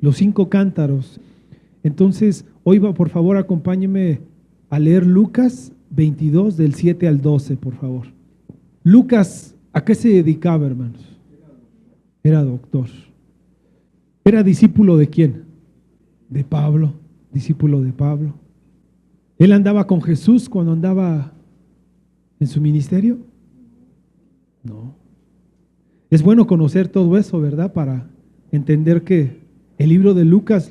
los 5 cántaros. Entonces, hoy por favor, acompáñeme a leer Lucas 22, del 7 al 12, por favor. Lucas, ¿a qué se dedicaba, hermanos? Era doctor. ¿Era discípulo de quién? De Pablo, discípulo de Pablo. ¿Él andaba con Jesús cuando andaba en su ministerio? No. Es bueno conocer todo eso, ¿verdad? Para entender que el libro de Lucas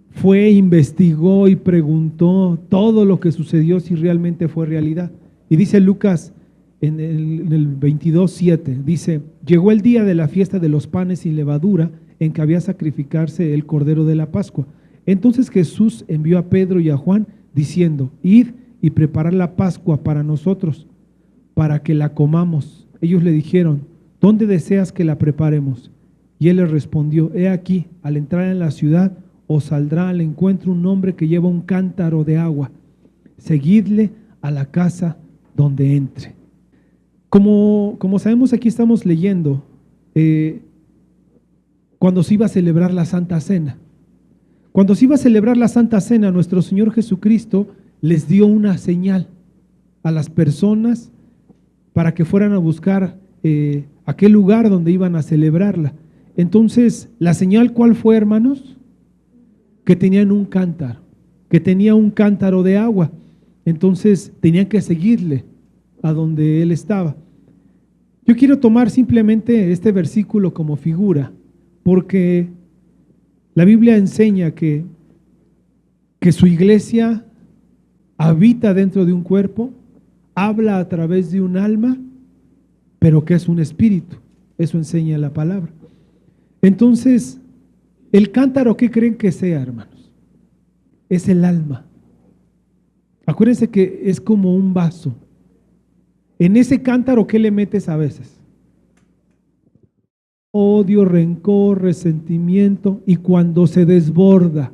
fue, investigó y preguntó todo lo que sucedió, si realmente fue realidad. Y dice Lucas en el 22:7, dice: llegó el día de la fiesta de los panes sin levadura, en que había sacrificarse el cordero de la Pascua. Entonces Jesús envió a Pedro y a Juan diciendo: id y preparad la Pascua para nosotros, para que la comamos. Ellos le dijeron: ¿dónde deseas que la preparemos? Y él les respondió: he aquí, al entrar en la ciudad os saldrá al encuentro un hombre que lleva un cántaro de agua. Seguidle a la casa donde entre. Como sabemos, aquí estamos leyendo cuando se iba a celebrar la Santa Cena. Cuando se iba a celebrar la Santa Cena, nuestro Señor Jesucristo les dio una señal a las personas para que fueran a buscar aquel lugar donde iban a celebrarla. Entonces, ¿la señal cuál fue, hermanos? Que tenían un cántaro, que tenía un cántaro de agua. Entonces, tenían que seguirle a donde él estaba. Yo quiero tomar simplemente este versículo como figura, porque la Biblia enseña que su iglesia habita dentro de un cuerpo, habla a través de un alma, pero que es un espíritu. Eso enseña la palabra. Entonces, el cántaro, ¿qué creen que sea, hermanos? Es el alma. Acuérdense que es como un vaso. En ese cántaro, ¿qué le metes a veces? Odio, rencor, resentimiento. Y cuando se desborda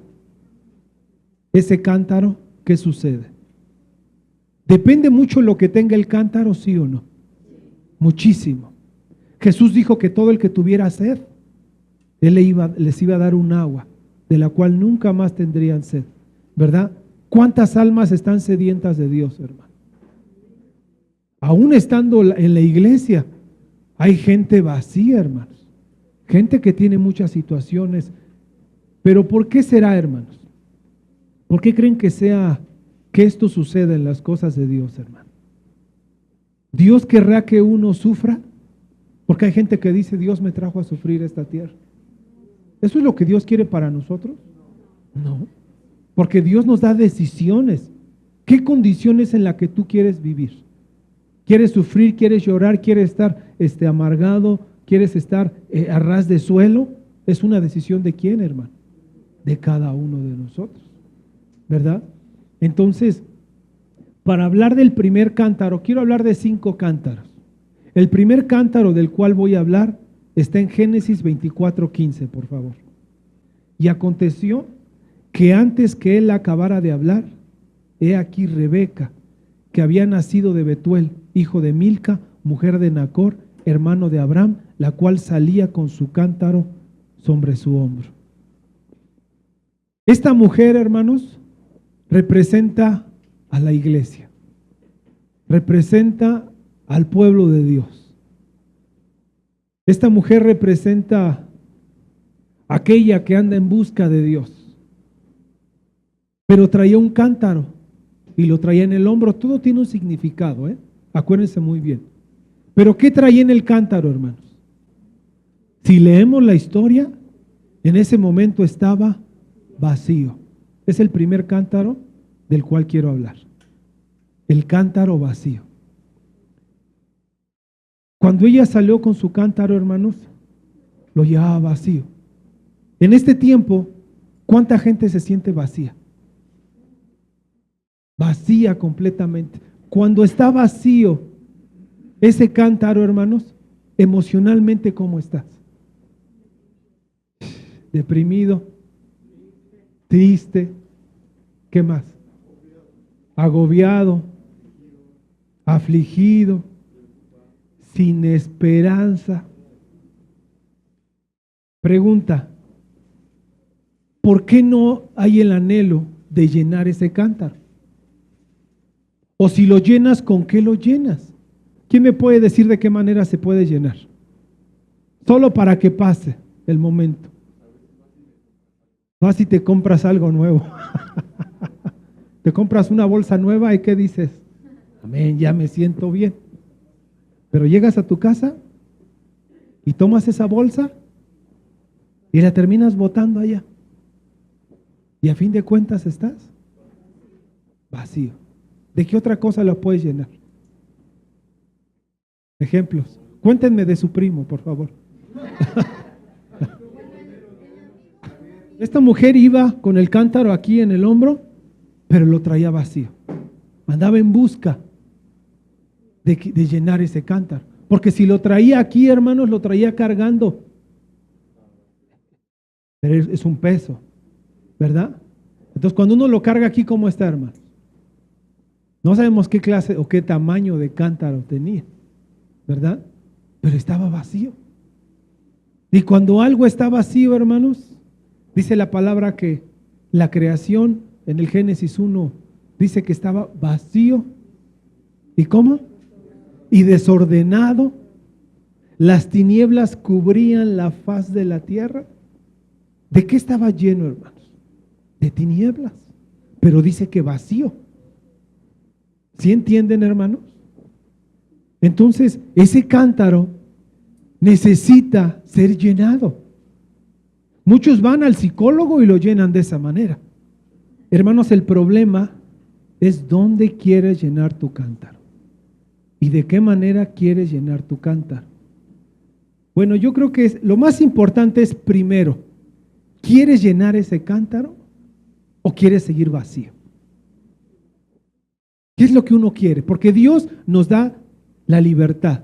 ese cántaro, ¿qué sucede? Depende mucho lo que tenga el cántaro, ¿sí o no? Muchísimo. Jesús dijo que todo el que tuviera sed, Él les iba a dar un agua de la cual nunca más tendrían sed, ¿verdad? ¿Cuántas almas están sedientas de Dios, hermano? Aún estando en la iglesia, hay gente vacía, hermanos. Gente que tiene muchas situaciones. Pero ¿por qué será, hermanos? ¿Por qué creen que esto suceda en las cosas de Dios, hermano? ¿Dios querrá que uno sufra? Porque hay gente que dice: Dios me trajo a sufrir esta tierra. ¿Eso es lo que Dios quiere para nosotros? No, porque Dios nos da decisiones. ¿Qué condiciones en la que tú quieres vivir? ¿Quieres sufrir? ¿Quieres llorar? ¿Quieres estar amargado? ¿Quieres estar a ras de suelo? Es una decisión de quién, hermano? De cada uno de nosotros, ¿verdad? Entonces, para hablar del primer cántaro, quiero hablar de 5 cántaros. El primer cántaro del cual voy a hablar está en Génesis 24:15, por favor. Y aconteció que antes que él acabara de hablar, he aquí Rebeca, que había nacido de Betuel, hijo de Milca, mujer de Nacor, hermano de Abraham, la cual salía con su cántaro sobre su hombro. Esta mujer, hermanos, representa a la iglesia, representa al pueblo de Dios. Esta mujer representa aquella que anda en busca de Dios, pero traía un cántaro y lo traía en el hombro. Todo tiene un significado, acuérdense muy bien. Pero ¿qué traía en el cántaro, hermanos? Si leemos la historia, en ese momento estaba vacío. Es el primer cántaro del cual quiero hablar. El cántaro vacío. Cuando ella salió con su cántaro, hermanos, lo llevaba vacío. En este tiempo, ¿cuánta gente se siente vacía? Vacía completamente. Cuando está vacío ese cántaro, hermanos, emocionalmente, ¿cómo estás? Deprimido, triste, ¿qué más? Agobiado, afligido, sin esperanza. Pregunta: ¿por qué no hay el anhelo de llenar ese cántaro? O si lo llenas, ¿con qué lo llenas? ¿Quién me puede decir de qué manera se puede llenar? Solo para que pase el momento. Vas y te compras algo nuevo. Te compras una bolsa nueva y ¿qué dices? Amén, ya me siento bien. Pero llegas a tu casa y tomas esa bolsa y la terminas botando allá. Y a fin de cuentas estás vacío. ¿De qué otra cosa lo puedes llenar? Ejemplos. Cuéntenme de su primo, por favor. Esta mujer iba con el cántaro aquí en el hombro, pero lo traía vacío. Andaba en busca de llenar ese cántaro. Porque si lo traía aquí, hermanos, lo traía cargando. Pero es un peso, ¿verdad? Entonces, cuando uno lo carga aquí, ¿cómo está, hermano? No sabemos qué clase o qué tamaño de cántaro tenía, ¿verdad? Pero estaba vacío. Y cuando algo está vacío, hermanos, dice la palabra que la creación en el Génesis 1 dice que estaba vacío. ¿Y cómo? Y desordenado. Las tinieblas cubrían la faz de la tierra. ¿De qué estaba lleno, hermanos? De tinieblas. Pero dice que vacío. ¿Sí entienden, hermanos? Entonces, ese cántaro necesita ser llenado. Muchos van al psicólogo y lo llenan de esa manera. Hermanos, el problema es dónde quieres llenar tu cántaro y de qué manera quieres llenar tu cántaro. Bueno, yo creo que lo más importante es primero, ¿quieres llenar ese cántaro o quieres seguir vacío? ¿Qué es lo que uno quiere? Porque Dios nos da la libertad.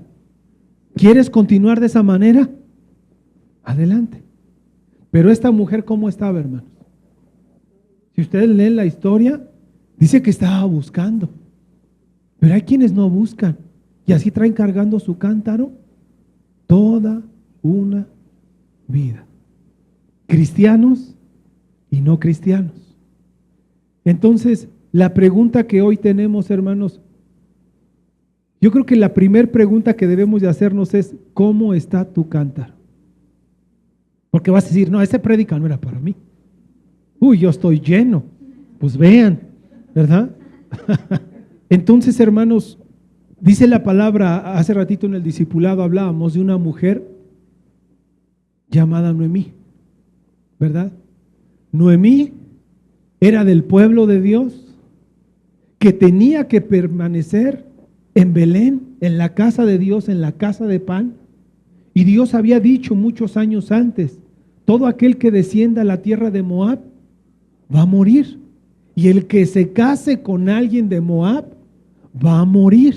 ¿Quieres continuar de esa manera? Adelante. Pero esta mujer, ¿cómo estaba, hermanos? Si ustedes leen la historia, dice que estaba buscando. Pero hay quienes no buscan y así traen cargando su cántaro toda una vida. Cristianos y no cristianos. Entonces, la pregunta que hoy tenemos, hermanos, yo creo que la primera pregunta que debemos de hacernos es, ¿cómo está tu cántaro? Porque vas a decir, no, ese prédica no era para mí. Uy, yo estoy lleno. Pues vean, ¿verdad? Entonces, hermanos, dice la palabra, hace ratito en el discipulado hablábamos de una mujer llamada Noemí, ¿verdad? Noemí era del pueblo de Dios que tenía que permanecer en Belén, en la casa de Dios, en la casa de pan. Y Dios había dicho muchos años antes, todo aquel que descienda a la tierra de Moab va a morir. Y el que se case con alguien de Moab va a morir.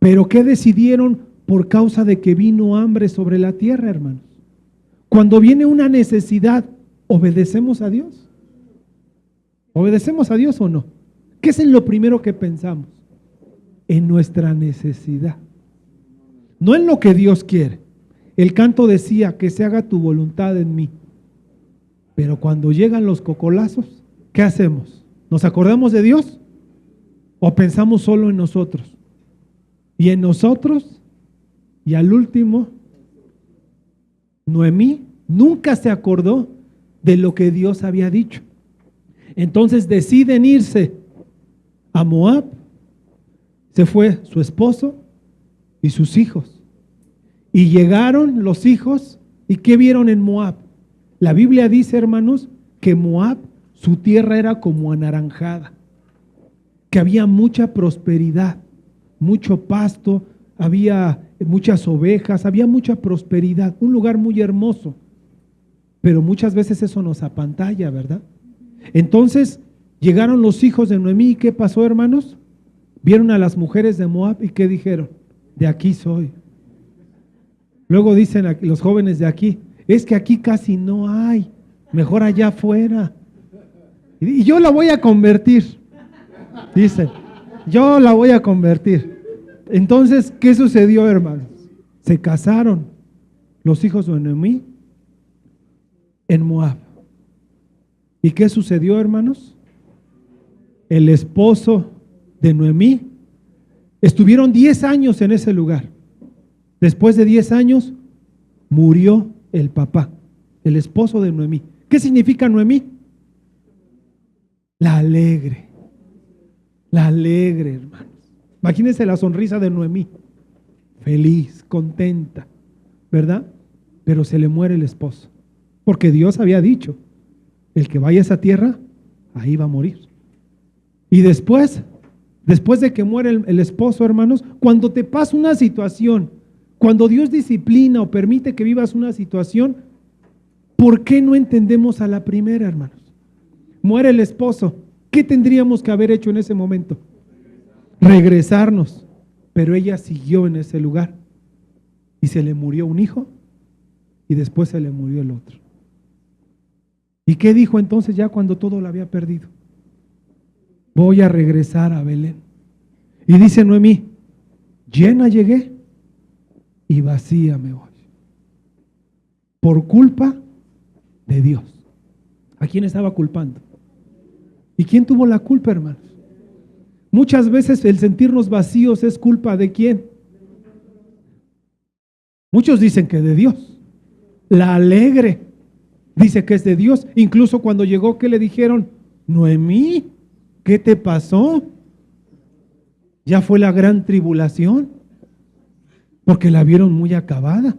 Pero ¿qué decidieron por causa de que vino hambre sobre la tierra, hermanos? Cuando viene una necesidad, ¿obedecemos a Dios? ¿Obedecemos a Dios o no? ¿Qué es en lo primero que pensamos? En nuestra necesidad. No en lo que Dios quiere. El canto decía que se haga tu voluntad en mí. Pero cuando llegan los cocolazos, ¿qué hacemos? ¿Nos acordamos de Dios? ¿O pensamos solo en nosotros? Y en nosotros, y al último, Noemí nunca se acordó de lo que Dios había dicho. Entonces deciden irse a Moab. Se fue su esposo y sus hijos. Y llegaron los hijos, ¿y qué vieron en Moab? La Biblia dice, hermanos, que Moab, su tierra era como anaranjada, que había mucha prosperidad, mucho pasto, había muchas ovejas, había mucha prosperidad, un lugar muy hermoso. Pero muchas veces eso nos apantalla, ¿verdad? Entonces llegaron los hijos de Noemí, ¿y qué pasó, hermanos? Vieron a las mujeres de Moab y ¿qué dijeron? De aquí soy. Luego dicen los jóvenes de aquí, es que aquí casi no hay, mejor allá afuera. Y yo la voy a convertir, dicen, yo la voy a convertir. Entonces, ¿qué sucedió, hermanos? Se casaron los hijos de Noemí en Moab. ¿Y qué sucedió, hermanos? El esposo de Noemí, estuvieron 10 años en ese lugar. Después de 10 años, murió el papá, el esposo de Noemí. ¿Qué significa Noemí? La alegre, hermanos. Imagínense la sonrisa de Noemí, feliz, contenta, ¿verdad? Pero se le muere el esposo, porque Dios había dicho, el que vaya a esa tierra, ahí va a morir. Y después de que muere el esposo, hermanos, cuando te pasa una situación, cuando Dios disciplina o permite que vivas una situación, ¿por qué no entendemos a la primera, hermanos? Muere el esposo. ¿Qué tendríamos que haber hecho en ese momento? Regresarnos. Pero ella siguió en ese lugar. Y se le murió un hijo y después se le murió el otro. ¿Y qué dijo entonces ya cuando todo lo había perdido? Voy a regresar a Belén. Y dice Noemí, llena llegué y vacía me voy. Por culpa de Dios. ¿A quién estaba culpando? ¿Y quién tuvo la culpa, hermanos? Muchas veces el sentirnos vacíos es culpa de quién. Muchos dicen que de Dios. La alegre dice que es de Dios. Incluso cuando llegó, ¿qué le dijeron? Noemí, ¿qué te pasó? Ya fue la gran tribulación, porque la vieron muy acabada.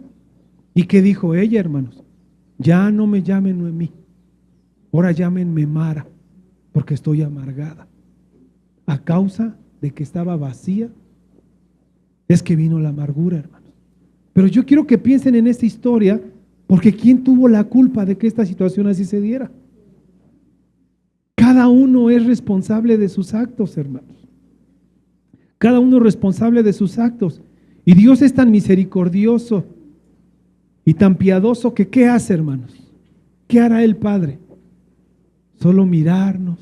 ¿Y qué dijo ella, hermanos? Ya no me llamen Noemí, ahora llámenme Mara, porque estoy amargada. A causa de que estaba vacía, es que vino la amargura, hermanos. Pero yo quiero que piensen en esta historia, porque ¿quién tuvo la culpa de que esta situación así se diera? Cada uno es responsable de sus actos, hermanos. Cada uno es responsable de sus actos. Y Dios es tan misericordioso y tan piadoso que ¿qué hace, hermanos? ¿Qué hará el Padre? Solo mirarnos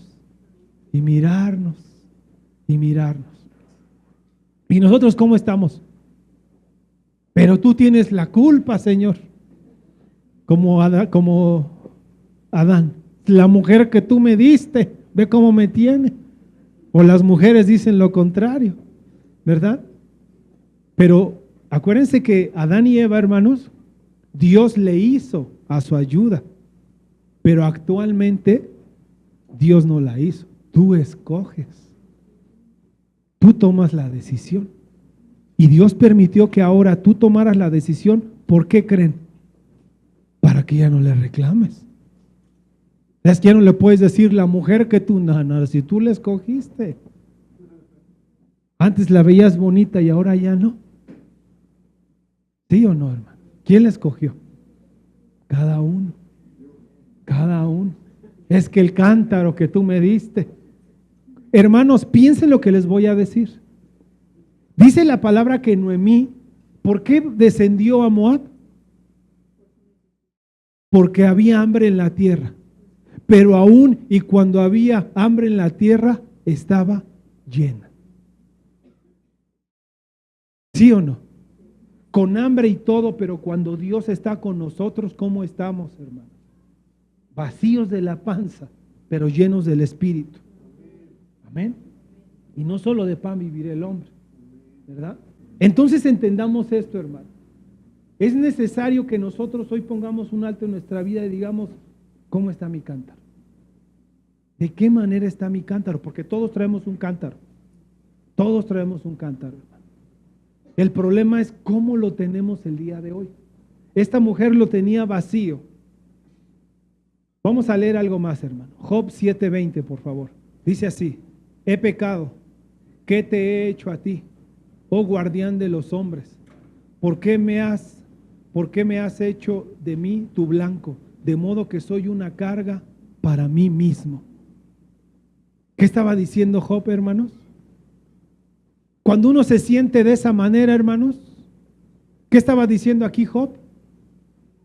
y mirarnos y mirarnos. ¿Y nosotros cómo estamos? Pero tú tienes la culpa, Señor. Como Adán, la mujer que tú me diste, ve cómo me tiene. O las mujeres dicen lo contrario, ¿verdad? Pero acuérdense que Adán y Eva, hermanos, Dios le hizo a su ayuda, pero actualmente Dios no la hizo. Tú escoges, tú tomas la decisión. Y Dios permitió que ahora tú tomaras la decisión. ¿Por qué creen? Para que ya no le reclames. Es que ya no le puedes decir la mujer que tú, no, si tú la escogiste. Antes la veías bonita y ahora ya no. ¿Sí o no, hermano? ¿Quién la escogió? Cada uno. Cada uno. Es que el cántaro que tú me diste. Hermanos, piensen lo que les voy a decir. Dice la palabra que Noemí, ¿por qué descendió a Moab? Porque había hambre en la tierra. Pero aún y cuando había hambre en la tierra, estaba llena. ¿Sí o no? Con hambre y todo, pero cuando Dios está con nosotros, ¿cómo estamos, hermanos? Vacíos de la panza, pero llenos del Espíritu. Amén. Y no solo de pan vivirá el hombre, ¿verdad? Entonces entendamos esto, hermano. Es necesario que nosotros hoy pongamos un alto en nuestra vida y digamos, ¿cómo está mi cántaro? ¿De qué manera está mi cántaro? Porque todos traemos un cántaro. Todos traemos un cántaro, hermano. El problema es cómo lo tenemos el día de hoy. Esta mujer lo tenía vacío. Vamos a leer algo más, hermano. Job 7:20, por favor. Dice así: he pecado. ¿Qué te he hecho a ti, oh guardián de los hombres? ¿Por qué me has hecho de mí tu blanco? De modo que soy una carga para mí mismo. ¿Qué estaba diciendo Job, hermanos? Cuando uno se siente de esa manera, hermanos, ¿qué estaba diciendo aquí Job?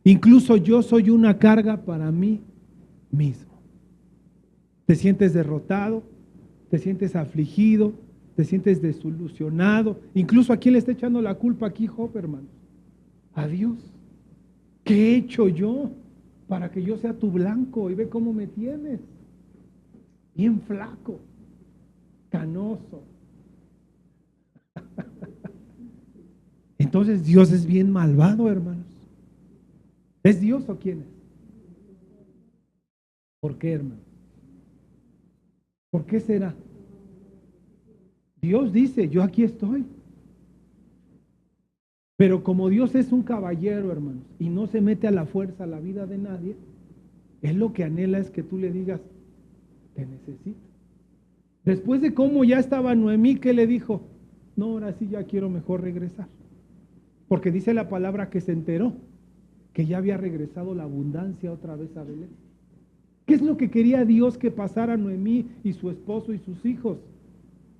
Incluso yo soy una carga para mí mismo. Te sientes derrotado, te sientes afligido, te sientes desilusionado. Incluso ¿a quién le está echando la culpa aquí Job, hermanos? A Dios. ¿Qué he hecho yo? para que yo sea tu blanco, y ve cómo me tienes, bien flaco, canoso. Entonces Dios es bien malvado, hermanos. ¿Es Dios o quién es? ¿Por qué, hermano? ¿Por qué será? Dios dice, yo aquí estoy. Pero como Dios es un caballero, hermanos, y no se mete a la fuerza a la vida de nadie, Él lo que anhela es que tú le digas, te necesito. Después de cómo ya estaba Noemí, ¿qué le dijo? No, ahora sí ya quiero mejor regresar. Porque dice la palabra que se enteró que ya había regresado la abundancia otra vez a Belén. ¿Qué es lo que quería Dios que pasara Noemí y su esposo y sus hijos?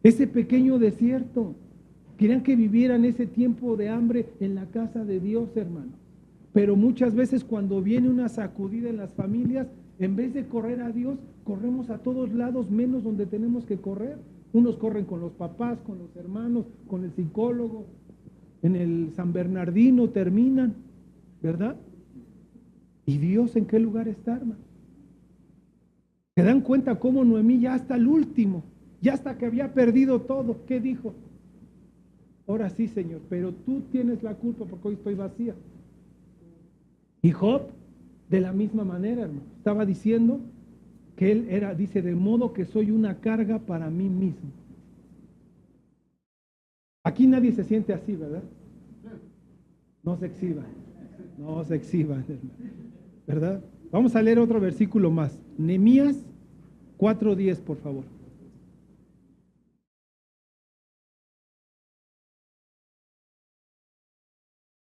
Ese pequeño desierto. Querían que vivieran ese tiempo de hambre en la casa de Dios, hermano. Pero muchas veces cuando viene una sacudida en las familias, en vez de correr a Dios, corremos a todos lados, menos donde tenemos que correr. Unos corren con los papás, con los hermanos, con el psicólogo, en el San Bernardino terminan, ¿verdad? ¿Y Dios en qué lugar está, hermano? ¿Se dan cuenta cómo Noemí ya hasta el último, ya hasta que había perdido todo? ¿Qué dijo? Ahora sí, Señor, pero tú tienes la culpa porque hoy estoy vacía. Y Job, de la misma manera, hermano, estaba diciendo que él era, dice, de modo que soy una carga para mí mismo. Aquí nadie se siente así, ¿verdad? No se exhiban, no se exhiban, ¿verdad? Vamos a leer otro versículo más. Nehemías 4:10, por favor.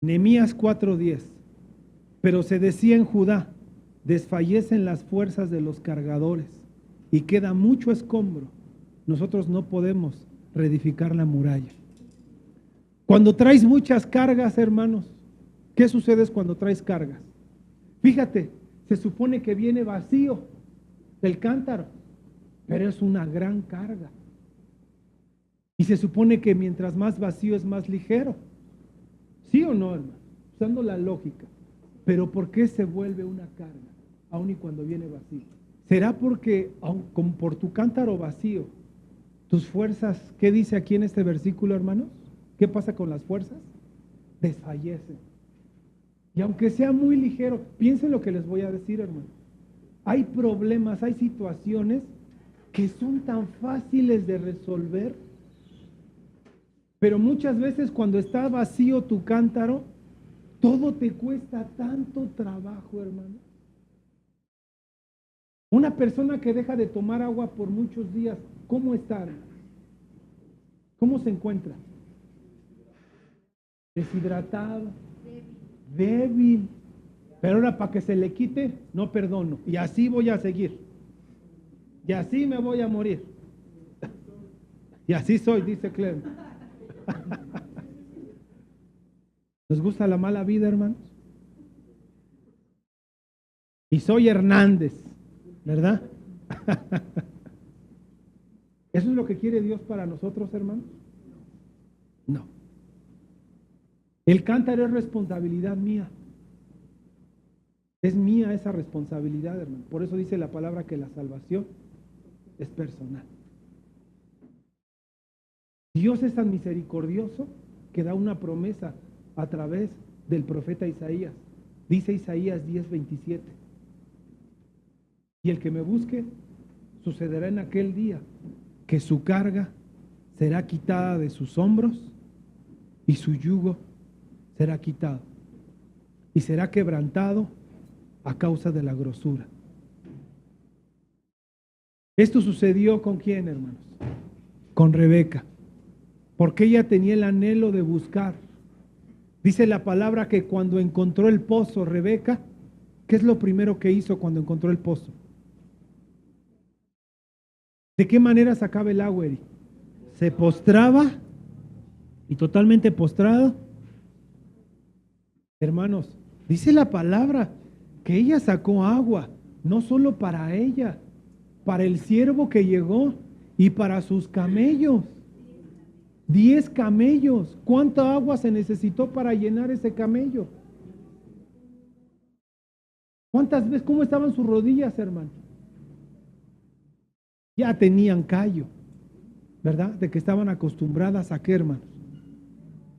Nehemías 4:10. Pero se decía en Judá, desfallecen las fuerzas de los cargadores y queda mucho escombro. Nosotros no podemos reedificar la muralla. Cuando traes muchas cargas, hermanos, ¿qué sucede cuando traes cargas? Fíjate, se supone que viene vacío el cántaro, pero es una gran carga. Y se supone que mientras más vacío es más ligero. ¿Sí o no, hermano? Usando la lógica. Pero ¿por qué se vuelve una carga, aun y cuando viene vacío? ¿Será porque, como por tu cántaro vacío, tus fuerzas, qué dice aquí en este versículo, hermanos? ¿Qué pasa con las fuerzas? Desfallecen. Y aunque sea muy ligero, piensen lo que les voy a decir, hermano. Hay problemas, hay situaciones que son tan fáciles de resolver, pero muchas veces cuando está vacío tu cántaro, todo te cuesta tanto trabajo, hermano. Una persona que deja de tomar agua por muchos días, ¿cómo está, hermano? ¿Cómo se encuentra? Deshidratado, débil. Pero ahora para que se le quite, no perdono. Y así voy a seguir. Y así me voy a morir. Y así soy, dice Clem. ¿Nos gusta la mala vida, hermanos? Y soy Hernández, ¿verdad? ¿Eso es lo que quiere Dios para nosotros, hermanos? No. El cántaro es responsabilidad mía. Es mía esa responsabilidad, hermano. Por eso dice la palabra que la salvación es personal. Dios es tan misericordioso que da una promesa a través del profeta Isaías. Dice Isaías 10:27. Y el que me busque, sucederá en aquel día que su carga será quitada de sus hombros y su yugo será quitado. Y será quebrantado a causa de la grosura. Esto sucedió ¿con quién, hermanos? Con Rebeca. Porque ella tenía el anhelo de buscar. Dice la palabra que cuando encontró el pozo, Rebeca, ¿qué es lo primero que hizo cuando encontró el pozo? ¿De qué manera sacaba el agua, Eri? Se postraba y totalmente postrado. Hermanos, dice la palabra que ella sacó agua, no solo para ella, para el siervo que llegó y para sus camellos. 10 camellos. ¿Cuánta agua se necesitó para llenar ese camello? ¿Cuántas veces, cómo estaban sus rodillas, hermano? Ya tenían callo, ¿verdad? De que estaban acostumbradas a qué, hermanos.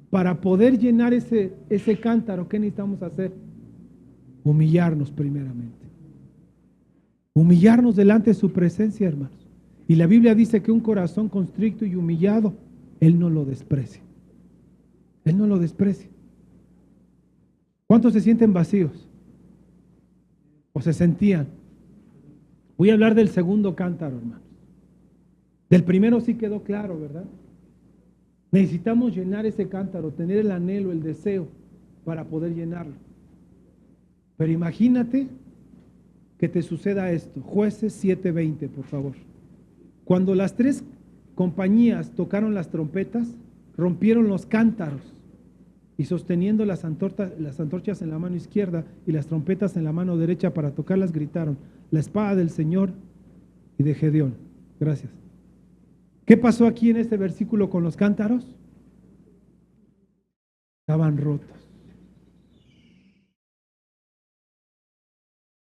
Para poder llenar ese cántaro, ¿qué necesitamos hacer? Humillarnos primeramente. Humillarnos delante de su presencia, hermanos. Y la Biblia dice que un corazón constricto y humillado, Él no lo desprecia. Él no lo desprecia. ¿Cuántos se sienten vacíos? ¿O se sentían? Voy a hablar del segundo cántaro, hermanos. Del primero sí quedó claro, ¿verdad? Necesitamos llenar ese cántaro, tener el anhelo, el deseo para poder llenarlo. Pero imagínate que te suceda esto. Jueces 7:20, por favor. Cuando las 3 compañías tocaron las trompetas, rompieron los cántaros y sosteniendo las antorchas en la mano izquierda y las trompetas en la mano derecha para tocarlas, gritaron: la espada del Señor y de Gedeón. Gracias. ¿Qué pasó aquí en este versículo con los cántaros? Estaban rotos.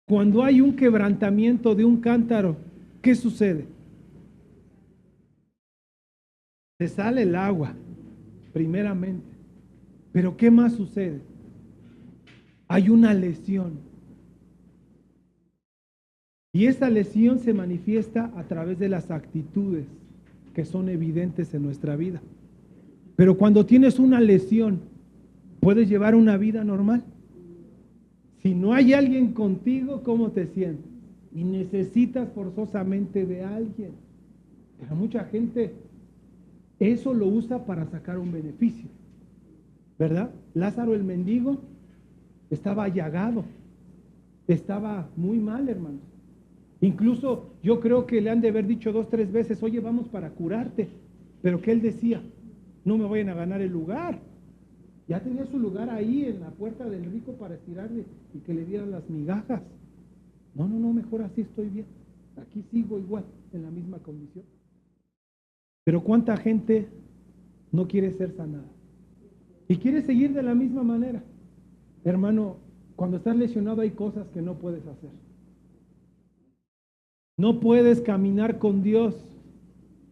Cuando hay un quebrantamiento de un cántaro, ¿qué sucede? Se sale el agua, primeramente. Pero ¿qué más sucede? Hay una lesión. Y esa lesión se manifiesta a través de las actitudes que son evidentes en nuestra vida. Pero cuando tienes una lesión, ¿puedes llevar una vida normal? Si no hay alguien contigo, ¿cómo te sientes? Y necesitas forzosamente de alguien. Pero mucha gente eso lo usa para sacar un beneficio, ¿verdad? Lázaro el mendigo estaba llagado, estaba muy mal, hermano. Incluso yo creo que le han de haber dicho 2, 3 veces: oye, vamos para curarte. Pero que él decía: no me vayan a ganar el lugar. Ya tenía su lugar ahí en la puerta del rico para estirarle y que le dieran las migajas. No, mejor así estoy bien. Aquí sigo igual, en la misma condición. Pero ¿cuánta gente no quiere ser sanada? Y quiere seguir de la misma manera. Hermano, cuando estás lesionado hay cosas que no puedes hacer. No puedes caminar con Dios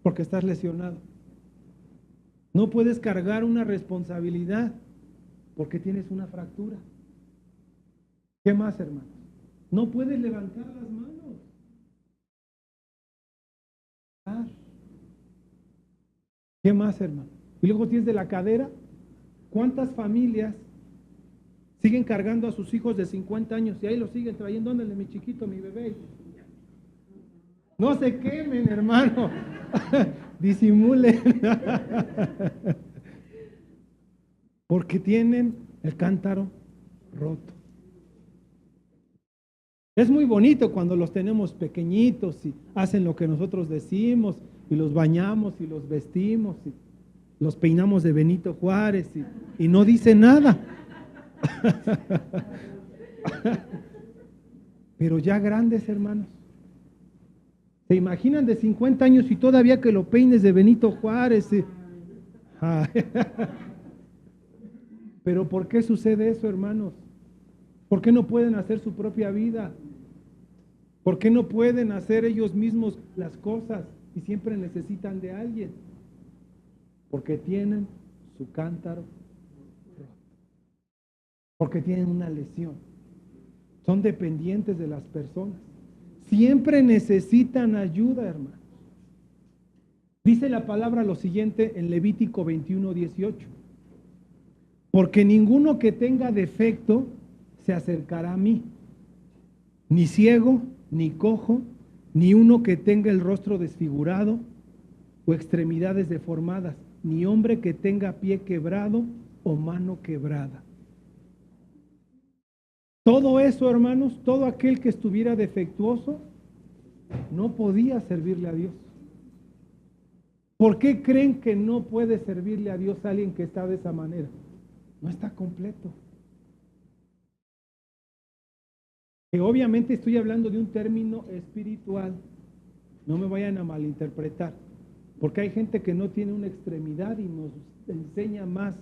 porque estás lesionado. No puedes cargar una responsabilidad porque tienes una fractura. ¿Qué más, hermano? No puedes levantar las manos. ¿Qué más, hermano? Y luego tienes de la cadera. ¿Cuántas familias siguen cargando a sus hijos de 50 años y ahí los siguen trayendo? Ándale, mi chiquito, mi bebé. No se quemen, hermano. Disimulen. Porque tienen el cántaro roto. Es muy bonito cuando los tenemos pequeñitos y hacen lo que nosotros decimos y los bañamos y los vestimos y los peinamos de Benito Juárez y no dicen nada. Pero ya grandes, hermanos, ¿se imaginan de 50 años y todavía que lo peines de Benito Juárez? Pero ¿por qué sucede eso, hermanos? ¿Por qué no pueden hacer su propia vida? ¿Por qué no pueden hacer ellos mismos las cosas y siempre necesitan de alguien? Porque tienen su cántaro roto. Porque tienen una lesión. Son dependientes de las personas. Siempre necesitan ayuda, hermanos. Dice la palabra lo siguiente en Levítico 21:18. Porque ninguno que tenga defecto se acercará a mí, ni ciego, ni cojo, ni uno que tenga el rostro desfigurado o extremidades deformadas, ni hombre que tenga pie quebrado o mano quebrada. Todo eso, hermanos, todo aquel que estuviera defectuoso no podía servirle a Dios. ¿Por qué creen que no puede servirle a Dios a alguien que está de esa manera? No está completo. Que obviamente estoy hablando de un término espiritual. No me vayan a malinterpretar. Porque hay gente que no tiene una extremidad y nos enseña más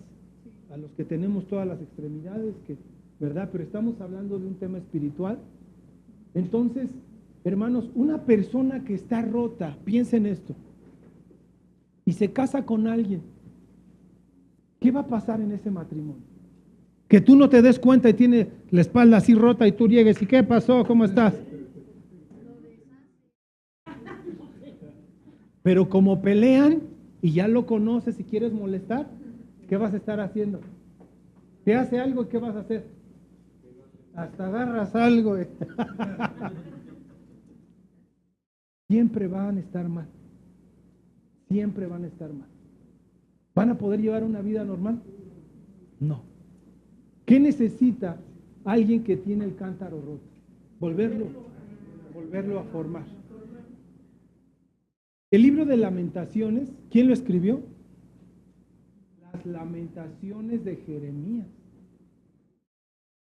a los que tenemos todas las extremidades, que, ¿verdad? Pero estamos hablando de un tema espiritual Entonces, hermanos, una persona que está rota, piensen esto, y se casa con alguien, ¿qué va a pasar en ese matrimonio? Que tú no te des cuenta y tiene la espalda así rota y tú llegues, ¿y qué pasó? ¿Cómo estás? Pero como pelean y ya lo conoces y quieres molestar, ¿qué vas a estar haciendo? Te hace algo y ¿qué vas a hacer? Hasta agarras algo. Siempre van a estar mal. Siempre van a estar mal. ¿Van a poder llevar una vida normal? No. ¿Qué necesita alguien que tiene el cántaro roto? Volverlo a formar. El libro de Lamentaciones, ¿quién lo escribió? Las Lamentaciones de Jeremías.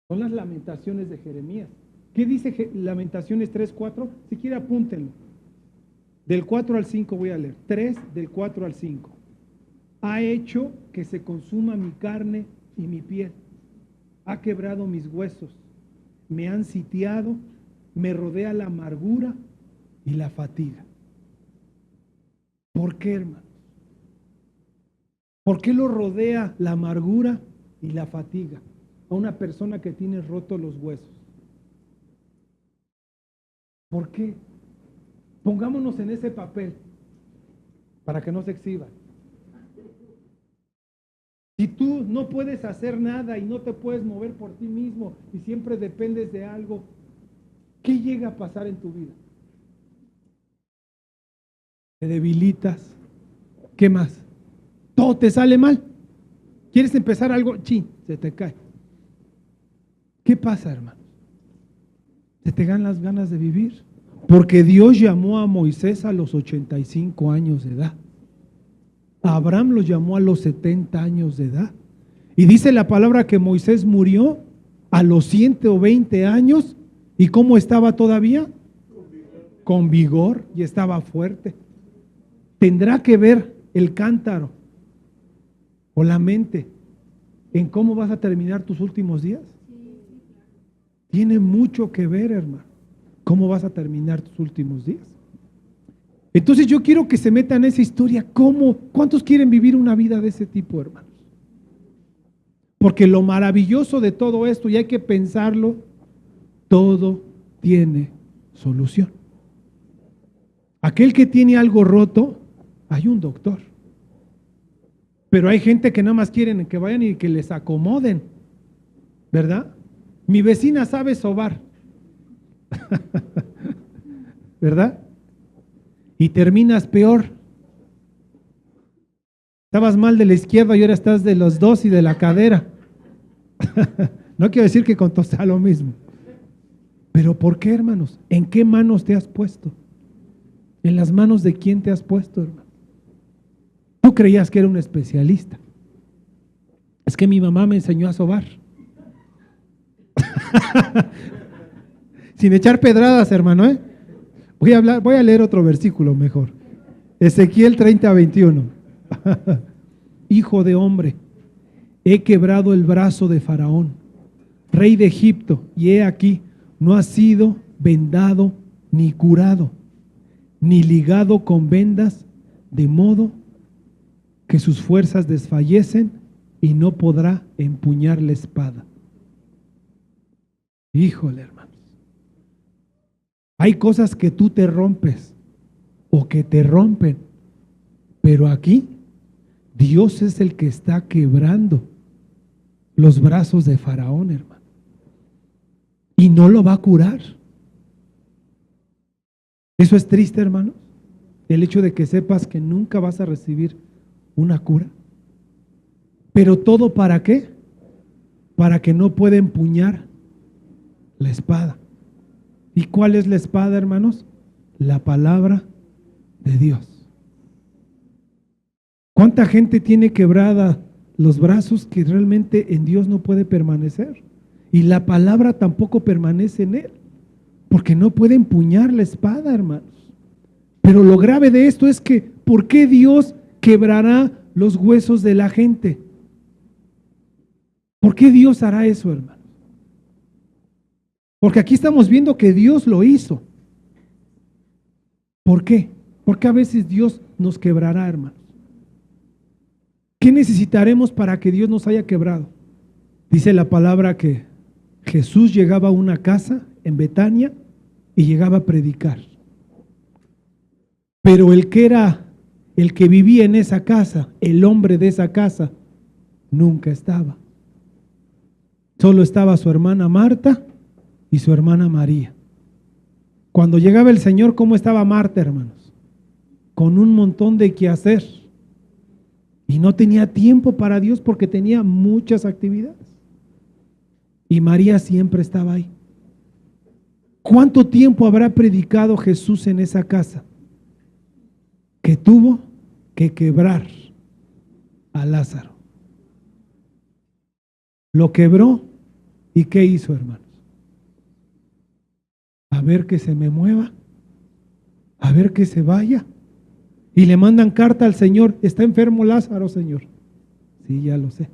Son las Lamentaciones de Jeremías. ¿Qué dice Lamentaciones 3:4? Si quiere apúntenlo. Del 4 al 5 voy a leer. 3 del 4 al 5. Ha hecho que se consuma mi carne y mi piel. Ha quebrado mis huesos. Me han sitiado. Me rodea la amargura y la fatiga. ¿Por qué, hermanos? ¿Por qué lo rodea la amargura y la fatiga a una persona que tiene rotos los huesos? ¿Por qué? Pongámonos en ese papel para que no se exhiba. Si tú no puedes hacer nada y no te puedes mover por ti mismo y siempre dependes de algo, ¿qué llega a pasar en tu vida? Te debilitas. ¿Qué más? Todo te sale mal. ¿Quieres empezar algo? Se te cae. ¿Qué pasa, hermano? Se te ganan las ganas de vivir. Porque Dios llamó a Moisés a los 85 años de edad. A Abraham lo llamó a los 70 años de edad. Y dice la palabra que Moisés murió a los 120 años. ¿Y cómo estaba todavía? Con vigor y estaba fuerte. ¿Tendrá que ver el cántaro o la mente en cómo vas a terminar tus últimos días? Tiene mucho que ver, hermano, cómo vas a terminar tus últimos días. Entonces yo quiero que se metan en esa historia. ¿Cuántos quieren vivir una vida de ese tipo, hermanos? Porque lo maravilloso de todo esto, y hay que pensarlo, todo tiene solución. Aquel que tiene algo roto, hay un doctor. Pero hay gente que nada más quieren que vayan y que les acomoden, ¿verdad? Mi vecina sabe sobar, ¿verdad? Y terminas peor. Estabas mal de la izquierda y ahora estás de los dos y de la cadera. No quiero decir que con todo sea lo mismo. Pero ¿por qué, hermanos? ¿En qué manos te has puesto? ¿En las manos de quién te has puesto, hermano? Tú creías que era un especialista. Es que mi mamá me enseñó a sobar. Sin echar pedradas, hermano, ¿eh? Voy a leer otro versículo mejor. Ezequiel 30:21. Hijo de hombre, he quebrado el brazo de Faraón, rey de Egipto, y he aquí, no ha sido vendado ni curado, ni ligado con vendas, de modo que sus fuerzas desfallecen y no podrá empuñar la espada. Híjole, hermanos. Hay cosas que tú te rompes o que te rompen, pero aquí Dios es el que está quebrando los brazos de Faraón, hermano. Y no lo va a curar. Eso es triste, hermanos. El hecho de que sepas que nunca vas a recibir una cura. Pero todo ¿para qué? Para que no pueda empuñar la espada. ¿Y cuál es la espada, hermanos? La palabra de Dios. ¿Cuánta gente tiene quebrada los brazos que realmente en Dios no puede permanecer? Y la palabra tampoco permanece en él, porque no puede empuñar la espada, hermanos. Pero lo grave de esto es que, ¿por qué Dios quebrará los huesos de la gente? ¿Por qué Dios hará eso, hermano? Porque aquí estamos viendo que Dios lo hizo. ¿Por qué? Porque a veces Dios nos quebrará, hermanos. ¿Qué necesitaremos para que Dios nos haya quebrado? Dice la palabra que Jesús llegaba a una casa en Betania y llegaba a predicar. Pero el que vivía en esa casa, el hombre de esa casa, nunca estaba. Solo estaba su hermana Marta y su hermana María. Cuando llegaba el Señor, ¿cómo estaba Marta, hermanos? Con un montón de qué hacer. Y no tenía tiempo para Dios porque tenía muchas actividades. Y María siempre estaba ahí. ¿Cuánto tiempo habrá predicado Jesús en esa casa? Que tuvo que quebrar a Lázaro. Lo quebró, ¿y qué hizo, hermanos? A ver que se me mueva, a ver que se vaya. Y le mandan carta al Señor: está enfermo Lázaro, Señor. Sí, ya lo sé.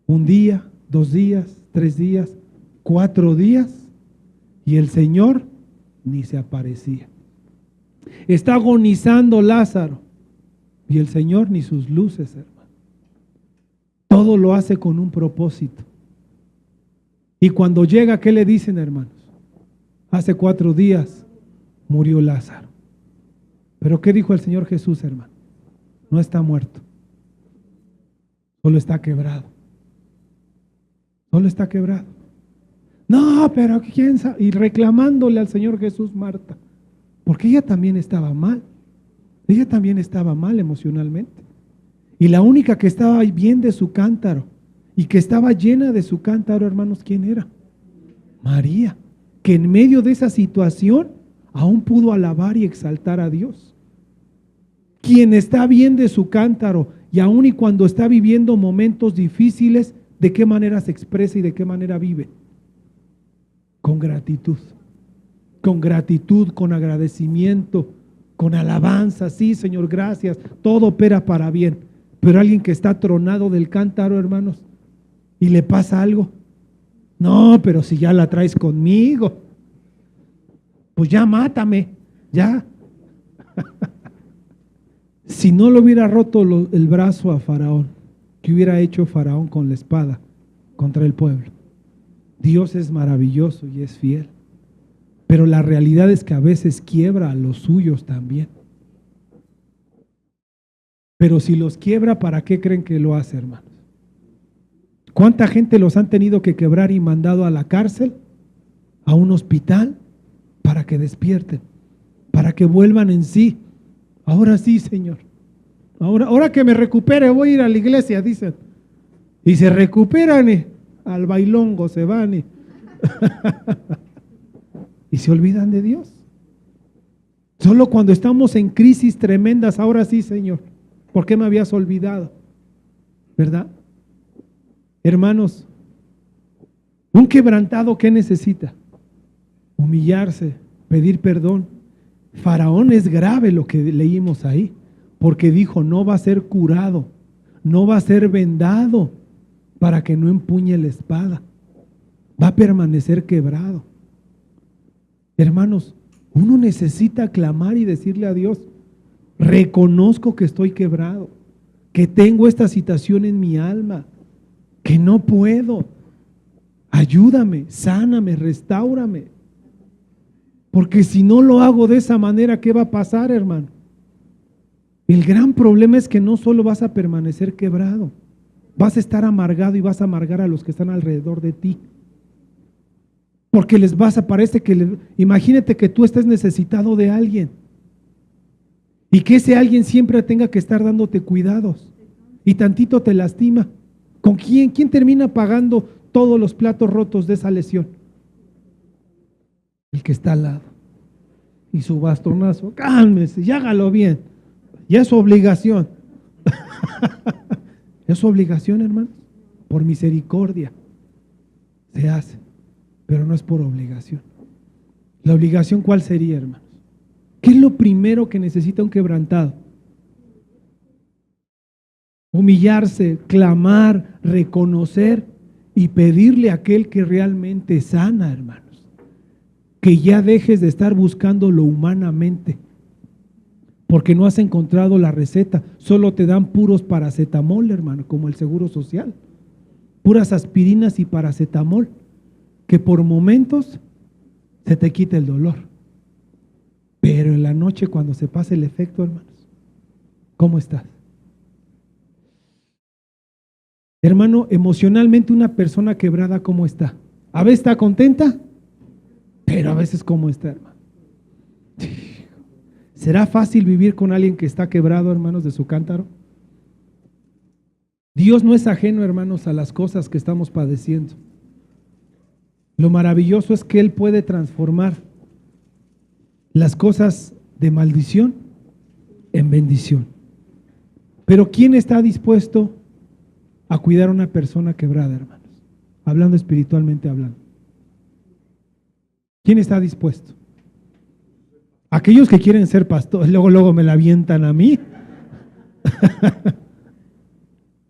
Un día, 2 días, 3 días, 4 días, y el Señor ni se aparecía. Está agonizando Lázaro, y el Señor ni sus luces, hermano. Todo lo hace con un propósito. Y cuando llega, ¿qué le dicen, hermanos? Hace 4 días murió Lázaro. Pero ¿qué dijo el Señor Jesús, hermano? No está muerto, solo está quebrado. Solo está quebrado. No, pero quién sabe. Y reclamándole al Señor Jesús Marta, porque ella también estaba mal. Ella también estaba mal emocionalmente. Y la única que estaba bien de su cántaro y que estaba llena de su cántaro, hermanos, ¿quién era? María, que en medio de esa situación aún pudo alabar y exaltar a Dios. Quien está bien de su cántaro y aún y cuando está viviendo momentos difíciles, ¿de qué manera se expresa y de qué manera vive? Con gratitud, con agradecimiento, con alabanza. Sí, Señor, gracias, todo opera para bien. Pero alguien que está tronado del cántaro, hermanos, y le pasa algo: no, pero si ya la traes conmigo, pues ya mátame, ya. Si no le hubiera roto el brazo a Faraón, ¿qué hubiera hecho Faraón con la espada contra el pueblo? Dios es maravilloso y es fiel, pero la realidad es que a veces quiebra a los suyos también. Pero si los quiebra, ¿para qué creen que lo hace, hermanos? ¿Cuánta gente los han tenido que quebrar y mandado a la cárcel, a un hospital, para que despierten, para que vuelvan en sí? Ahora sí, Señor. Ahora que me recupere, voy a ir a la iglesia, dicen. Y se recuperan, al bailongo se van. Y se olvidan de Dios. Solo cuando estamos en crisis tremendas, ahora sí, Señor, ¿por qué me habías olvidado? ¿Verdad? Hermanos, un quebrantado, ¿qué necesita? Humillarse, pedir perdón. Faraón es grave lo que leímos ahí, porque dijo: no va a ser curado, no va a ser vendado para que no empuñe la espada, va a permanecer quebrado. Hermanos, uno necesita clamar y decirle a Dios: reconozco que estoy quebrado, que tengo esta situación en mi alma, que no puedo, ayúdame, sáname, restáurame. Porque si no lo hago de esa manera, ¿qué va a pasar, hermano? El gran problema es que no solo vas a permanecer quebrado, vas a estar amargado y vas a amargar a los que están alrededor de ti. Porque imagínate que tú estés necesitado de alguien y que ese alguien siempre tenga que estar dándote cuidados y tantito te lastima. ¿Con quién? ¿Quién termina pagando todos los platos rotos de esa lesión? El que está al lado. Y su bastonazo: cálmese y hágalo bien. Ya es su obligación. Es su obligación, hermanos. Por misericordia se hace, pero no es por obligación. ¿La obligación cuál sería, hermanos? ¿Qué es lo primero que necesita un quebrantado? Humillarse, clamar, reconocer y pedirle a aquel que realmente sana, hermanos, que ya dejes de estar buscando lo humanamente, porque no has encontrado la receta. Solo te dan puros paracetamol, hermano, como el Seguro Social, puras aspirinas y paracetamol, que por momentos se te quita el dolor, pero en la noche, cuando se pasa el efecto, hermanos, ¿cómo estás? Hermano, emocionalmente una persona quebrada, ¿cómo está? A veces está contenta, pero a veces ¿cómo está, hermano? ¿Será fácil vivir con alguien que está quebrado, hermanos, de su cántaro? Dios no es ajeno, hermanos, a las cosas que estamos padeciendo. Lo maravilloso es que Él puede transformar las cosas de maldición en bendición. Pero ¿quién está dispuesto a cuidar a una persona quebrada, hermanos? Hablando espiritualmente hablando. ¿Quién está dispuesto? Aquellos que quieren ser pastores, luego me la avientan a mí.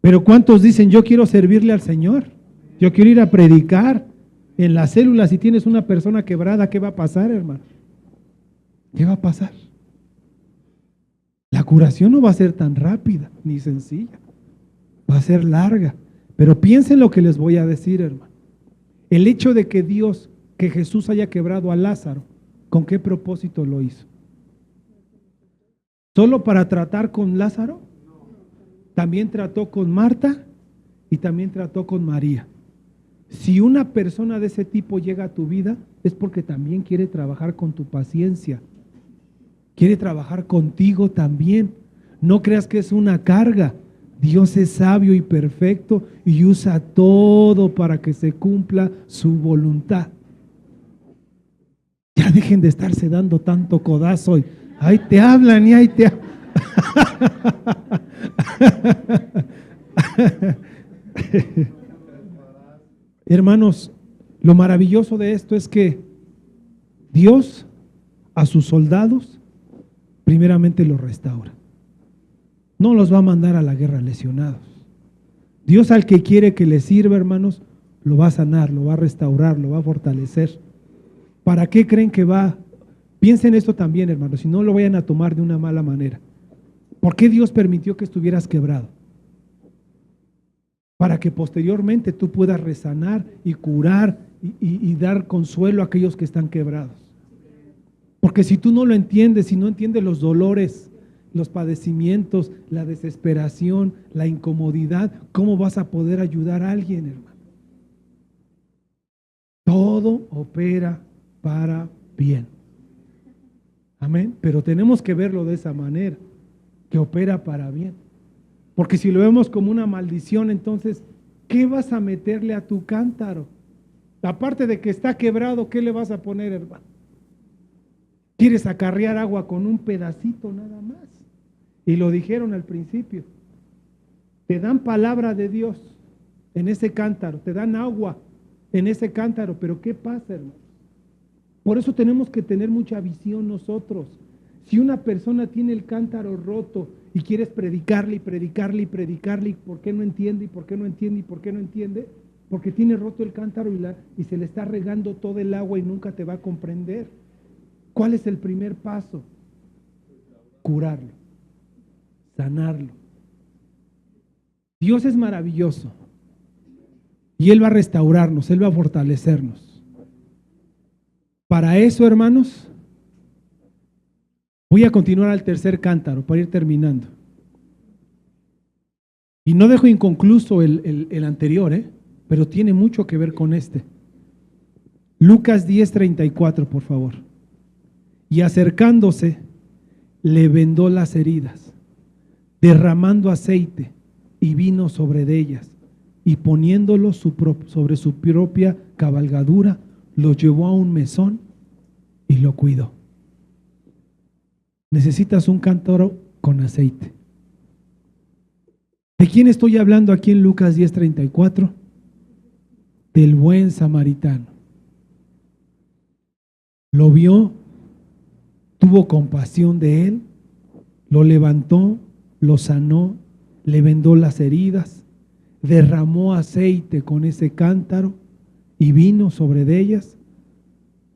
Pero ¿cuántos dicen, yo quiero servirle al Señor? Yo quiero ir a predicar en las células. Si tienes una persona quebrada, ¿qué va a pasar, hermano? ¿Qué va a pasar? La curación no va a ser tan rápida ni sencilla. Va a ser larga. Pero piensen lo que les voy a decir, hermano. El hecho de que Jesús haya quebrado a Lázaro, ¿con qué propósito lo hizo? ¿Solo para tratar con Lázaro? También trató con Marta y también trató con María. Si una persona de ese tipo llega a tu vida, es porque también quiere trabajar con tu paciencia. Quiere trabajar contigo también. No creas que es una carga. Dios es sabio y perfecto y usa todo para que se cumpla su voluntad. Ya dejen de estarse dando tanto codazo y ahí te hablan y ahí te hablan. Hermanos, lo maravilloso de esto es que Dios a sus soldados primeramente los restaura. No los va a mandar a la guerra lesionados. Dios al que quiere que le sirva, hermanos, lo va a sanar, lo va a restaurar, lo va a fortalecer. ¿Para qué creen que va? Piensen esto también, hermanos, si no lo vayan a tomar de una mala manera. ¿Por qué Dios permitió que estuvieras quebrado? Para que posteriormente tú puedas resanar y curar y dar consuelo a aquellos que están quebrados. Porque si tú no lo entiendes, si no entiendes los dolores, los padecimientos, la desesperación, la incomodidad, ¿cómo vas a poder ayudar a alguien, hermano? Todo opera para bien. Amén. Pero tenemos que verlo de esa manera, que opera para bien. Porque si lo vemos como una maldición, entonces, ¿qué vas a meterle a tu cántaro? Aparte de que está quebrado, ¿qué le vas a poner, hermano? ¿Quieres acarrear agua con un pedacito nada más? Y lo dijeron al principio. Te dan palabra de Dios en ese cántaro, te dan agua en ese cántaro, pero ¿qué pasa, hermano? Por eso tenemos que tener mucha visión nosotros. Si una persona tiene el cántaro roto y quieres predicarle y predicarle y predicarle, ¿y por qué no entiende? ¿Y por qué no entiende? ¿Y por qué no entiende? Porque tiene roto el cántaro y se le está regando todo el agua y nunca te va a comprender. ¿Cuál es el primer paso? Curarlo, sanarlo. Dios es maravilloso y Él va a restaurarnos, Él va a fortalecernos. Para eso, hermanos, voy a continuar al tercer cántaro para ir terminando. Y no dejo inconcluso el anterior, pero tiene mucho que ver con este. Lucas 10:34, por favor. Y acercándose, le vendó las heridas, derramando aceite y vino sobre de ellas, y poniéndolo sobre su propia cabalgadura, lo llevó a un mesón y lo cuidó. Necesitas un cántaro con aceite. ¿De quién estoy hablando aquí en Lucas 10:34? Del buen samaritano. Lo vio, tuvo compasión de él, lo levantó, lo sanó, le vendó las heridas, derramó aceite con ese cántaro y vino sobre de ellas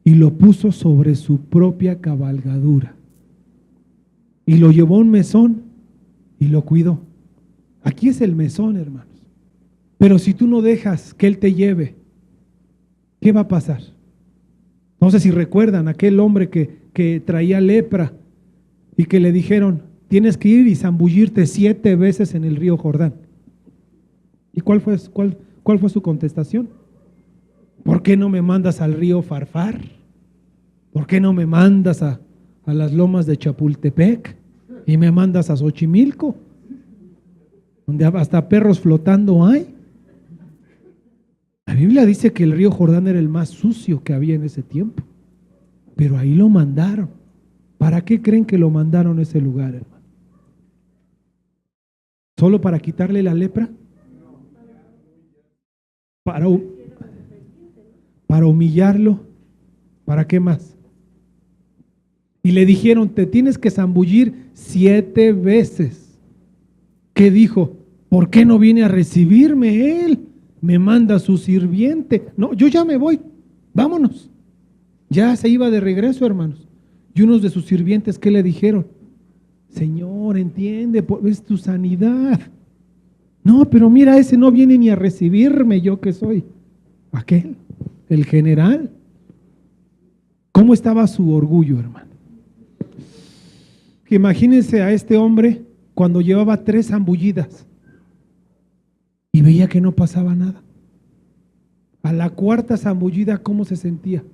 y lo puso sobre su propia cabalgadura. Y lo llevó a un mesón y lo cuidó. Aquí es el mesón, hermanos. Pero si tú no dejas que Él te lleve, ¿qué va a pasar? No sé si recuerdan aquel hombre que traía lepra y que le dijeron, tienes que ir y zambullirte 7 veces en el río Jordán. ¿Y cuál fue su contestación? ¿Por qué no me mandas al río Farfar? ¿Por qué no me mandas a las lomas de Chapultepec y me mandas a Xochimilco, donde hasta perros flotando hay? La Biblia dice que el río Jordán era el más sucio que había en ese tiempo, pero ahí lo mandaron. ¿Para qué creen que lo mandaron a ese lugar, hermano? ¿Solo para quitarle la lepra? Para humillarlo. ¿Para qué más? Y le dijeron, te tienes que zambullir 7 veces. ¿Qué dijo? ¿Por qué no viene a recibirme él? Me manda su sirviente. No, yo ya me voy, vámonos. Ya se iba de regreso, hermanos. Y unos de sus sirvientes, ¿qué le dijeron? Señor, entiende, es tu sanidad. No, pero mira, ese no viene ni a recibirme, yo que soy aquel, el general. ¿Cómo estaba su orgullo, hermano? Que imagínense a este hombre cuando llevaba 3 zambullidas y veía que no pasaba nada. A la 4ª zambullida, ¿cómo se sentía?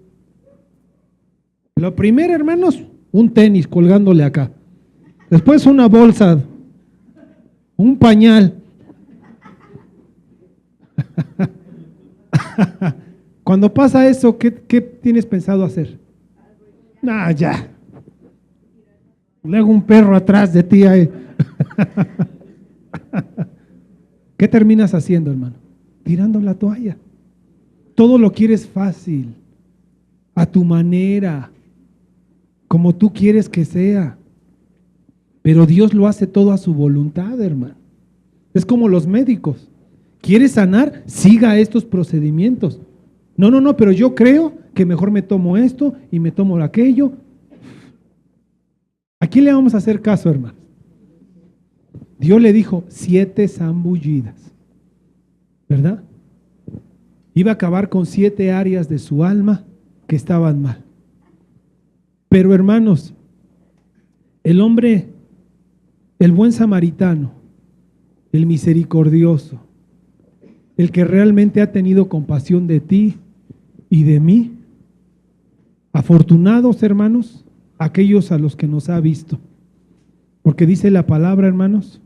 Lo primero, hermanos, un tenis colgándole acá. Después una bolsa, un pañal. Cuando pasa eso, ¿qué tienes pensado hacer? Ya. Luego un perro atrás de ti ahí. ¿Qué terminas haciendo, hermano? Tirando la toalla. Todo lo quieres fácil, a tu manera, como tú quieres que sea. Pero Dios lo hace todo a su voluntad, hermano. Es como los médicos. ¿Quieres sanar? Siga estos procedimientos. No, pero yo creo que mejor me tomo esto y me tomo aquello. ¿A quién le vamos a hacer caso, hermano? Dios le dijo 7 zambullidas, ¿verdad? Iba a acabar con 7 áreas de su alma que estaban mal. Pero hermanos, el hombre, el buen samaritano, el misericordioso, el que realmente ha tenido compasión de ti y de mí, afortunados, hermanos, aquellos a los que nos ha visto, porque dice la palabra, hermanos,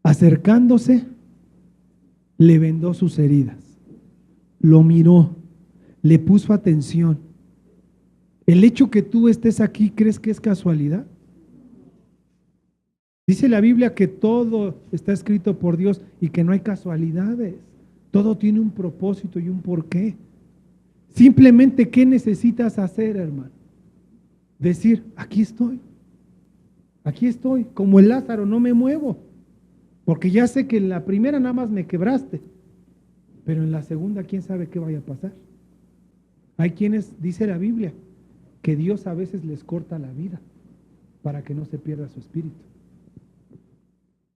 acercándose, le vendó sus heridas, lo miró, le puso atención. El hecho que tú estés aquí, ¿crees que es casualidad? Dice la Biblia que todo está escrito por Dios y que no hay casualidades. Todo tiene un propósito y un porqué. Simplemente, ¿qué necesitas hacer, hermano? Decir, aquí estoy, como el Lázaro, no me muevo, porque ya sé que en la primera nada más me quebraste, pero en la segunda, ¿quién sabe qué vaya a pasar? Hay quienes, dice la Biblia, que Dios a veces les corta la vida para que no se pierda su espíritu.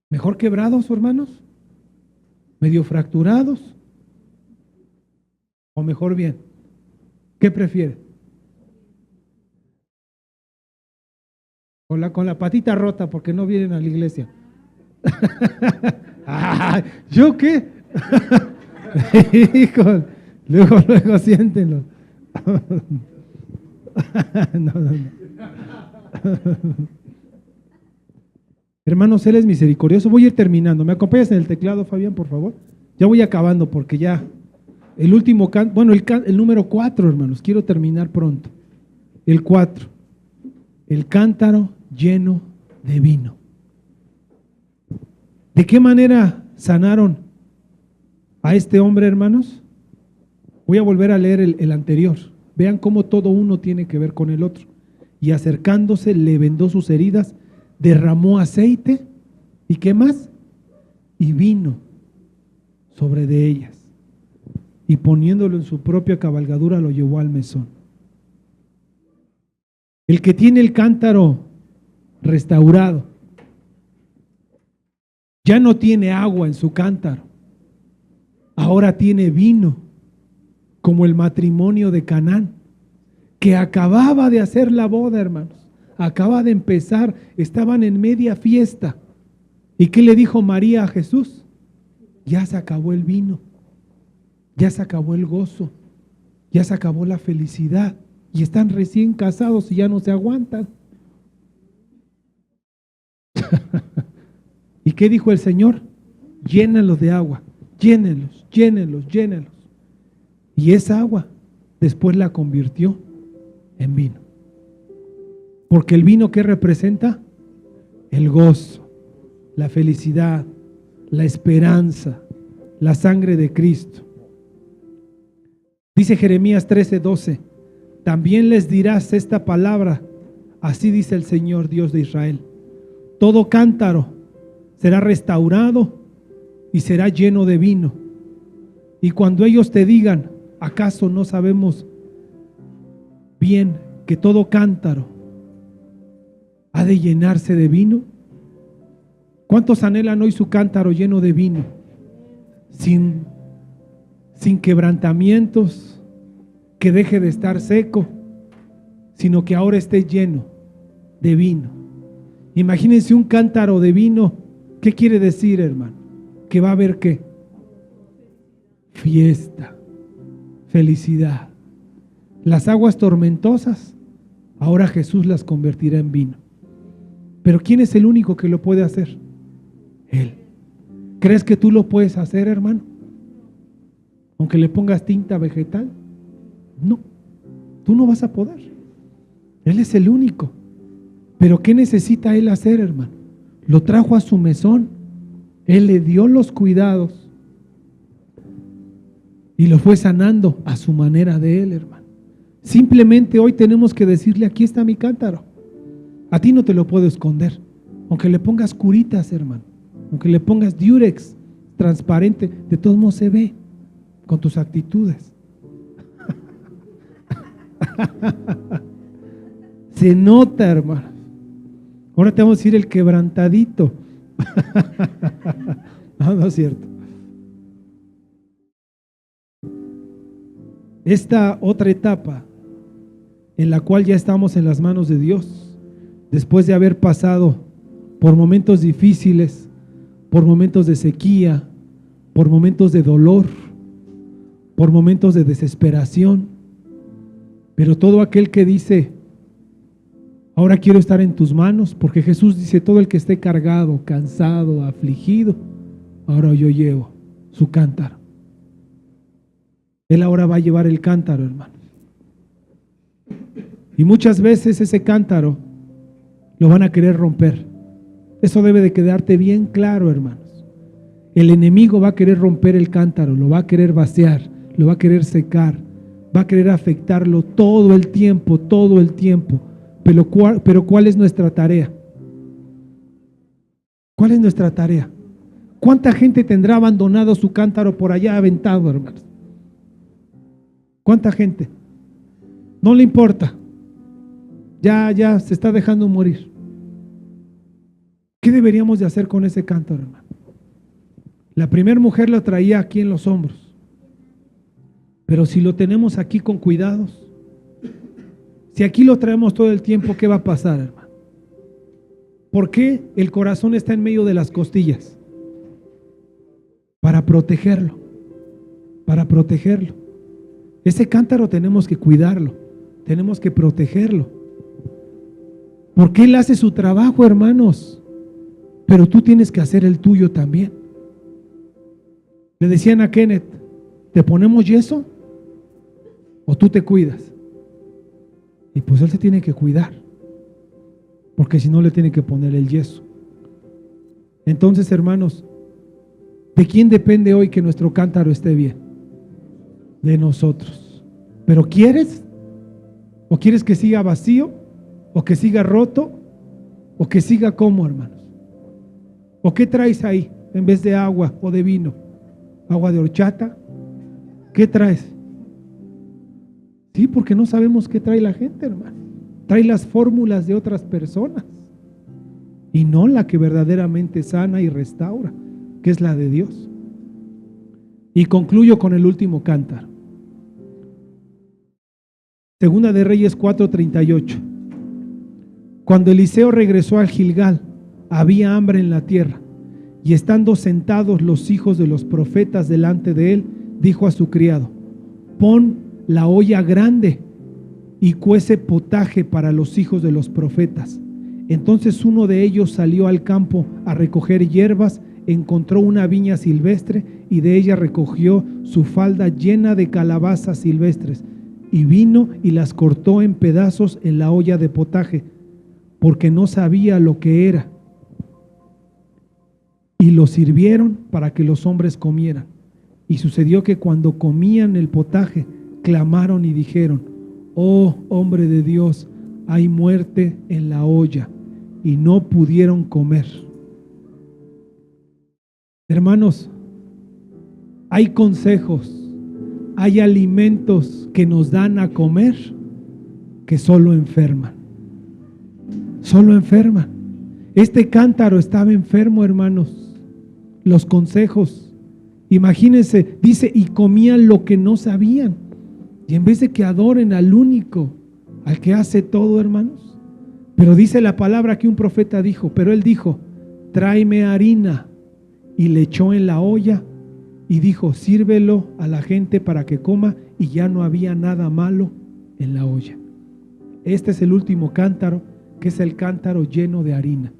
Mejor quebrados, hermanos, medio fracturados, o mejor bien, ¿qué prefiere? Con la patita rota porque no vienen a la iglesia. ¿Yo qué? Hijo, luego siéntenlo. No. Hermanos, Él es misericordioso. Voy a ir terminando. ¿Me acompañas en el teclado, Fabián, por favor? Ya voy acabando porque ya el último el número 4, hermanos. Quiero terminar pronto. El 4. El cántaro lleno de vino. ¿De qué manera sanaron a este hombre, hermanos? Voy a volver a leer el anterior. Vean cómo todo uno tiene que ver con el otro. Y acercándose, le vendó sus heridas, derramó aceite, ¿y qué más? Y vino, sobre de ellas, y poniéndolo en su propia cabalgadura lo llevó al mesón. El que tiene el cántaro restaurado ya no tiene agua en su cántaro, ahora tiene vino, como el matrimonio de Canaán, que acababa de hacer la boda, hermanos, acaba de empezar, estaban en media fiesta. ¿Y qué le dijo María a Jesús? Ya se acabó el vino, ya se acabó el gozo, ya se acabó la felicidad, y están recién casados y ya no se aguantan. ¿Y qué dijo el Señor? Llénalos de agua, llénenlos, llénenlos, llénenlos. Y esa agua después la convirtió en vino. Porque el vino, ¿qué representa? El gozo, la felicidad, la esperanza, la sangre de Cristo. Dice Jeremías 13:12, también les dirás esta palabra, así dice el Señor Dios de Israel: todo cántaro será restaurado y será lleno de vino. Y cuando ellos te digan, ¿acaso no sabemos bien que todo cántaro ha de llenarse de vino? ¿Cuántos anhelan hoy su cántaro lleno de vino? Sin quebrantamientos, que deje de estar seco, sino que ahora esté lleno de vino. Imagínense un cántaro de vino. ¿Qué quiere decir, hermano? Que va a haber ¿qué? Fiesta, felicidad. Las aguas tormentosas, ahora Jesús las convertirá en vino. Pero ¿quién es el único que lo puede hacer? Él. ¿Crees que tú lo puedes hacer, hermano? Aunque le pongas tinta vegetal. No, tú no vas a poder. Él es el único. Pero ¿qué necesita Él hacer, hermano? Lo trajo a su mesón. Él le dio los cuidados y lo fue sanando a su manera de Él, hermano. Simplemente hoy tenemos que decirle: aquí está mi cántaro. A ti no te lo puedo esconder. Aunque le pongas curitas, hermano, aunque le pongas diurex transparente, de todos modos se ve con tus actitudes. Se nota, hermano. Ahora te vamos a decir el quebrantadito. No, no es cierto. Esta otra etapa en la cual ya estamos en las manos de Dios, después de haber pasado por momentos difíciles, por momentos de sequía, por momentos de dolor, por momentos de desesperación, pero todo aquel que dice: ahora quiero estar en tus manos, porque Jesús dice: todo el que esté cargado, cansado, afligido, ahora yo llevo su cántaro. Él ahora va a llevar el cántaro, hermano. Y muchas veces ese cántaro lo van a querer romper. Eso debe de quedarte bien claro, hermanos. El enemigo va a querer romper el cántaro, lo va a querer vaciar, lo va a querer secar, va a querer afectarlo todo el tiempo, todo el tiempo. Pero ¿cuál es nuestra tarea? ¿Cuál es nuestra tarea? ¿Cuánta gente tendrá abandonado su cántaro por allá aventado, hermanos? ¿Cuánta gente? No le importa. Ya se está dejando morir. ¿Qué deberíamos de hacer con ese cántaro, hermano? La primera mujer lo traía aquí en los hombros. Pero si lo tenemos aquí con cuidados, si aquí lo traemos todo el tiempo, ¿qué va a pasar, hermano? ¿Por qué el corazón está en medio de las costillas? Para protegerlo, para protegerlo. Ese cántaro tenemos que cuidarlo, tenemos que protegerlo. Porque Él hace su trabajo, hermanos, pero tú tienes que hacer el tuyo también. Le decían a Kenneth: ¿te ponemos yeso o tú te cuidas? Y pues él se tiene que cuidar, porque si no le tiene que poner el yeso. Entonces, hermanos, ¿de quién depende hoy que nuestro cántaro esté bien? De nosotros. ¿Pero quieres? ¿O quieres que siga vacío? ¿O que siga roto? ¿O que siga como, hermanos? ¿O qué traes ahí en vez de agua o de vino? agua de horchata. ¿Qué traes? Sí, porque no sabemos qué trae la gente, hermano. Trae las fórmulas de otras personas y no la que verdaderamente sana y restaura, que es la de Dios. Y concluyo con el último cántaro. Segunda de Reyes 4:38. Cuando Eliseo regresó al Gilgal, había hambre en la tierra, y estando sentados los hijos de los profetas delante de él, dijo a su criado: pon la olla grande y cuece potaje para los hijos de los profetas. Entonces uno de ellos salió al campo a recoger hierbas, encontró una viña silvestre y de ella recogió su falda llena de calabazas silvestres, y vino y las cortó en pedazos en la olla de potaje, porque no sabía lo que era. Y lo sirvieron para que los hombres comieran. Y sucedió que cuando comían el potaje, clamaron y dijeron: oh hombre de Dios, hay muerte en la olla. Y no pudieron comer. Hermanos, hay consejos, hay alimentos que nos dan a comer que solo enferman. Solo enferman. Este cántaro estaba enfermo, hermanos. Los consejos, imagínense, dice, y comían lo que no sabían. Y en vez de que adoren al único, al que hace todo, hermanos. Pero dice la palabra que un profeta dijo, pero él dijo: tráeme harina. Y le echó en la olla y dijo: sírvelo a la gente para que coma. Y ya no había nada malo en la olla. Este es el último cántaro, que es el cántaro lleno de harina.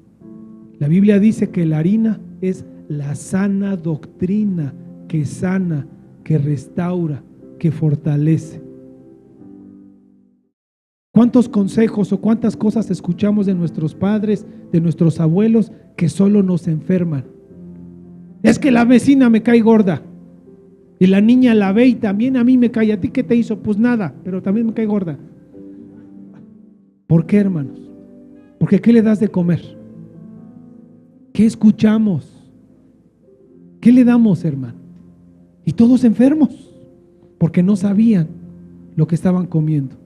La Biblia dice que la harina es la sana doctrina que sana, que restaura, que fortalece. ¿Cuántos consejos o cuántas cosas escuchamos de nuestros padres, de nuestros abuelos, que solo nos enferman? Es que la vecina me cae gorda y la niña la ve y también a mí me cae. ¿A ti qué te hizo? Pues nada, pero también me cae gorda. ¿Por qué, hermanos? Porque ¿qué le das de comer? ¿Qué escuchamos? ¿Qué le damos, hermano? Y todos enfermos porque no sabían lo que estaban comiendo.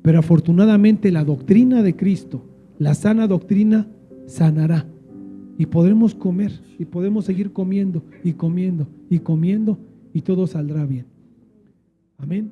Pero afortunadamente la doctrina de Cristo, la sana doctrina, sanará. Y podremos comer y podemos seguir comiendo y comiendo y comiendo y todo saldrá bien. Amén.